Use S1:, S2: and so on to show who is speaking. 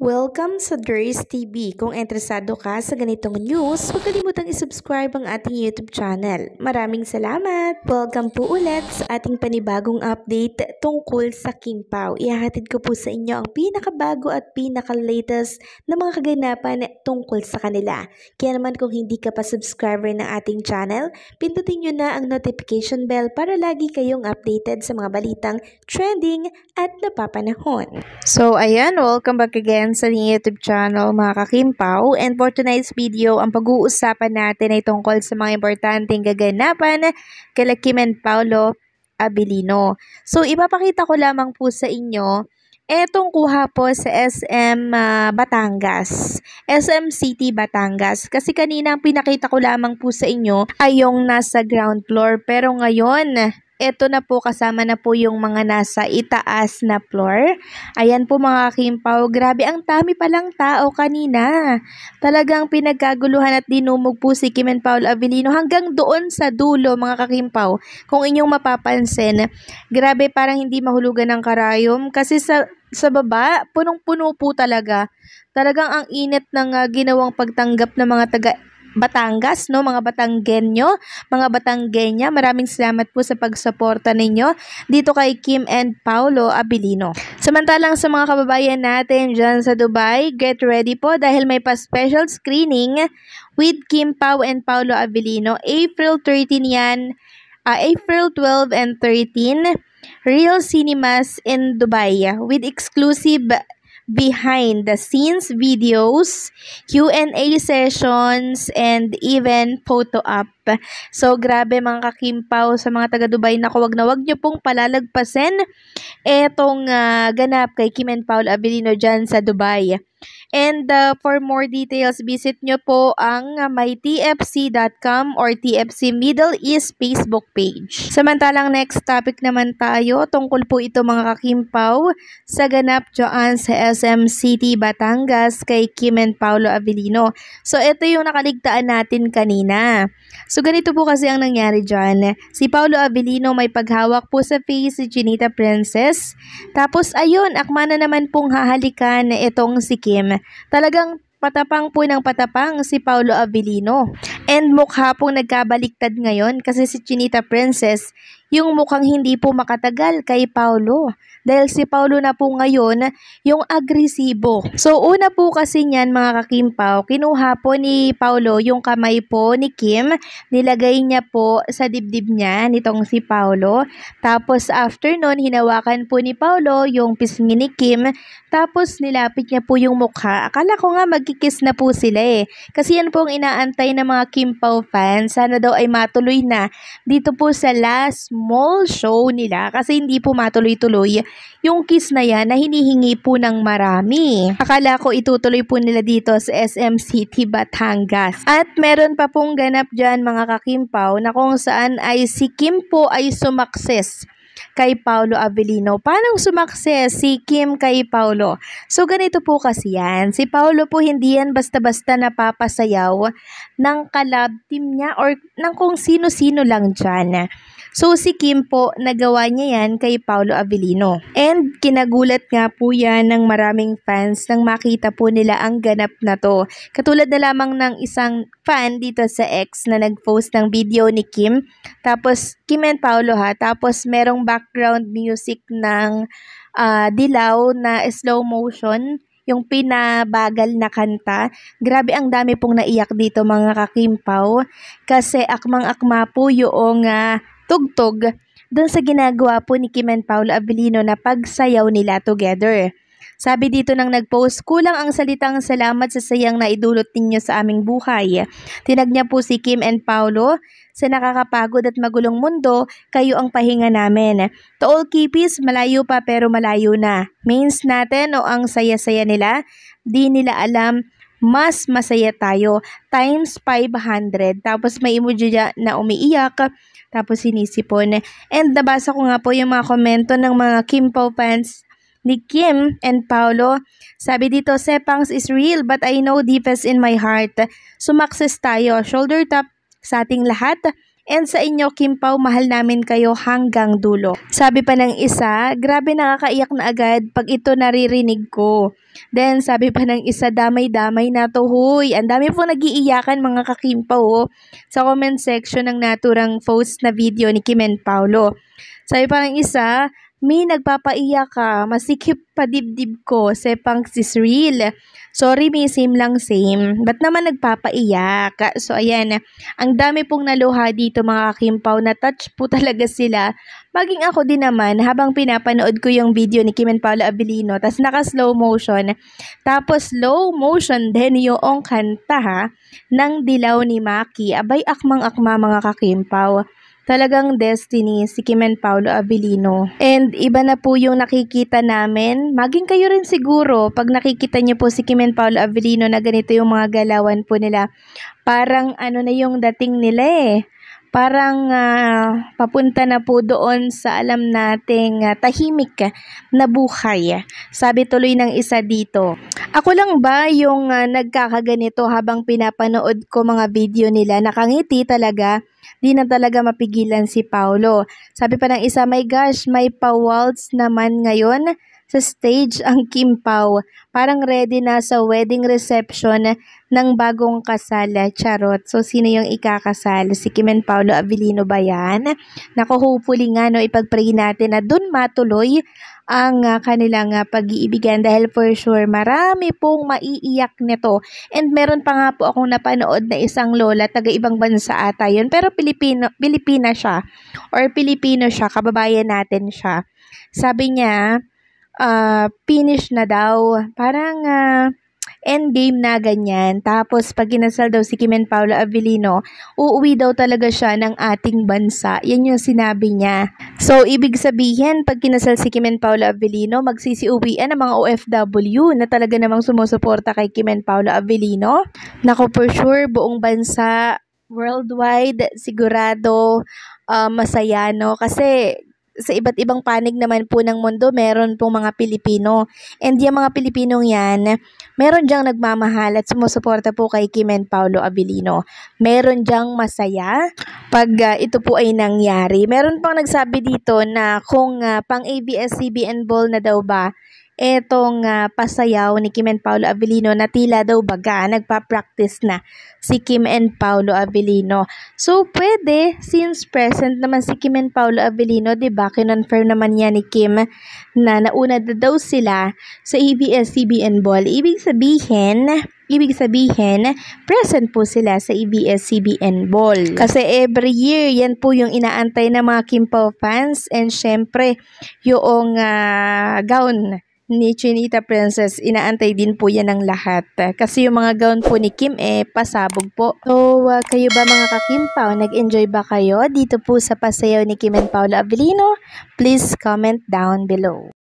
S1: Welcome sa Durs TV. Kung interesado ka sa ganitong news, huwag kalimutang isubscribe ang ating YouTube channel. Maraming salamat! Welcome po ulit sa ating panibagong update tungkol sa Kim Pao. Ihahatid ko po sa inyo ang pinakabago at pinaka-latest na mga kaganapan tungkol sa kanila. Kaya naman kung hindi ka pa subscriber ng ating channel, pindutin nyo na ang notification bell para lagi kayong updated sa mga balitang trending at napapanahon. So ayan, welcome back again sa YouTube channel mga kakimpaw, and for tonight's video, ang pag-uusapan natin ay tungkol sa mga importanteng kaganapan kila Kim and Paolo Abilino. So ipapakita ko lamang po sa inyo etong kuha po sa SM Batangas, SM City Batangas, kasi kanina ang pinakita ko lamang po sa inyo ay yung nasa ground floor, pero ngayon eto na po, kasama na po yung mga nasa itaas na floor. Ayan po mga kakimpaw, grabe ang dami palang tao kanina. Talagang pinagkaguluhan at dinumog po si Kim and Paolo Abilino hanggang doon sa dulo mga kakimpaw. Kung inyong mapapansin, grabe parang hindi mahulugan ng karayom kasi sa baba, punong-puno po talaga. Talagang ang init ng ginawang pagtanggap ng mga taga Batangas, no, mga Batanggenyo, mga Batanggenya, maraming salamat po sa pagsuporta ninyo dito kay Kim and Paolo Abilino. Samantalang sa mga kababayan natin dyan sa Dubai, get ready po dahil may pa-special screening with Kim Pao and Paolo Abilino. April 13 yan, April 12 and 13, Real Cinemas in Dubai with exclusive behind the scenes videos, Q&A sessions, and even photo op. So grabe mga kakimpaw, sa mga taga Dubai, na wag nyo pong palalagpasin etong ganap kay Kim and Paolo Abilino dyan sa Dubai. And for more details, visit nyo po ang mytfc.com or TFC Middle East Facebook page. Samantalang next topic naman tayo, tungkol po ito mga kakimpaw sa ganap dyan sa SM City Batangas kay Kim and Paolo Abilino. So ito yung nakaligtaan natin kanina. So ganito po kasi ang nangyari dyan. Si Paolo Abilino may paghawak po sa face si Chinita Princess. Tapos ayun, akma na naman pong hahalikan itong si Kim. Talagang patapang po ng patapang si Paolo Abilino. And mukha pong nagkabaliktad ngayon kasi si Chinita Princess yung mukhang hindi po makatagal kay Paolo. Dahil si Paolo na po ngayon yung agresibo. So una po kasi niyan mga kakimpaw, kinuha po ni Paolo yung kamay po ni Kim, nilagay niya po sa dibdib niya nitong si Paolo. Tapos after nun, hinawakan po ni Paolo yung pisngi ni Kim, tapos nilapit niya po yung mukha. Akala ko nga magkikiss na po sila kasi yan po ang inaantay ng mga Kim Pao fans. Sana daw ay matuloy na dito po sa last mall show nila kasi hindi po matuloy-tuloy yung kiss na yan na hinihingi po ng marami. Akala ko itutuloy po nila dito sa SM City Batangas. At meron pa pong ganap dyan mga kakimpaw na kung saan ay si Kim po ay sumakses kay Paolo Abilino. Paano sumakses si Kim kay Paolo? So ganito po kasi yan. Si Paolo po hindi yan basta-basta napapasayaw ng collab team niya or ng kung sino-sino lang dyan. So si Kim po, nagawa niya yan kay Paolo Abilino. And kinagulat nga po yan ng maraming fans nang makita po nila ang ganap na to. Katulad na lamang ng isang fan dito sa X na nag-post ng video ni Kim. Tapos Kim and Paolo tapos merong background music ng dilaw na slow motion, yung pinabagal na kanta. Grabe ang dami pong naiyak dito mga kakimpaw kasi akmang-akma po yung tugtog doon sa ginagawa po ni Kim and Paolo Abilino na pagsayaw nila together. Sabi dito nang nag-post, kulang ang salitang salamat sa sayang na idulot ninyo sa aming buhay. Tinag niya po si Kim and Paolo, sa nakakapagod at magulong mundo, kayo ang pahinga namin. To all Kipis, malayo pa pero malayo na. Mains natin o ang saya-saya nila, di nila alam, mas masaya tayo, times 500. Tapos may emoji na umiiyak, tapos sinisipon. And nabasa ko nga po yung mga komento ng mga Kim Pao fans ni Kim and Paolo. Sabi dito, Sepangs is real but I know deepest in my heart. Sumakses tayo, shoulder tap sa ating lahat. And sa inyo, Kim Pao, mahal namin kayo hanggang dulo. Sabi pa ng isa, grabe nakakaiyak na agad pag ito naririnig ko. Then sabi pa ng isa, damay-damay na to, huy. Ang dami po nag-iiyakan mga ka-Kim Pao sa comment section ng naturang post na video ni Kim and Paolo. Sabi pa ng isa, may nagpapaiyak ka, masikip pa dibdib ko, sepang sis real. Sorry, may same lang same. Ba't naman nagpapaiyak? So ayan, ang dami pong naluha dito mga Kim Pao, na touch po talaga sila. Maging ako din naman habang pinapanood ko yung video ni Kim and Paolo Abilino, tas naka slow motion. Tapos slow motion din yung kanta ng Dilaw ni Maki. Abay, akmang-akma mga ka-Kim Pao. Talagang destiny si Kim and Paolo Abilino. And iba na po yung nakikita namin. Maging kayo rin siguro pag nakikita niyo po si Kim and Paolo Abilino na ganito yung mga galawan po nila. Parang ano na yung dating nila eh. Parang papunta na po doon sa alam nating tahimik na buhay. Sabi tuloy ng isa dito, ako lang ba yung nagkakaganito habang pinapanood ko mga video nila? Nakangiti talaga. Di na talaga mapigilan si Paolo. Sabi pa ng isa, my gosh, may pa-waltz naman ngayon sa stage ang Kim Pao. Parang ready na sa wedding reception ng bagong kasal. Charot. So, sino yung ikakasal? Si Kim and Paolo Abilino ba yan? Naku, hopefully nga, no, ipag-pray natin na dun matuloy ang kanilang pag-iibigan dahil for sure marami pong maiiyak nito. And meron pa nga po akong napanood na isang lola, taga-ibang bansa ata yun, pero Pilipina siya or Pilipino siya, kababayan natin siya. Sabi niya, finish na daw. Parang endgame na ganyan. Tapos pag kinasal daw si Kim and Paolo Abilino, uuwi daw talaga siya ng ating bansa. Yan yung sinabi niya. So, ibig sabihin, pag kinasal si Kim and Paolo Abilino, magsisiuwian ng mga OFW na talaga namang sumusuporta kay Kim and Paolo Abilino. Nako, for sure, buong bansa, worldwide, sigurado, masaya, no? Kasi sa iba't ibang panig naman po ng mundo, meron pong mga Pilipino. And yung mga Pilipinong yan, meron diyang nagmamahal at sumusuporta po kay Kim and Paolo Abilino. Meron diyang masaya pag ito po ay nangyari. Meron pang nagsabi dito na kung pang ABS-CBN ball na daw ba etong pasayaw ni Kim and Paolo Abilino, na tila daw baga nagpa-practice na si Kim and Paolo Abilino. So, pwede, since present naman si Kim and Paolo Abilino, diba, kinonfirm naman niya ni Kim na nauna daw sila sa ABS-CBN ball. Ibig sabihin, present po sila sa ABS-CBN ball. Kasi every year, yan po yung inaantay ng mga Kim Pao fans. And syempre, yung gown ni Chinita Princess, inaantay din po yan ng lahat. Kasi yung mga gown po ni Kim, pasabog po. So, kayo ba mga ka-Kim Pao, nag-enjoy ba kayo dito po sa pasayaw ni Kim and Paolo Abilino? Please comment down below.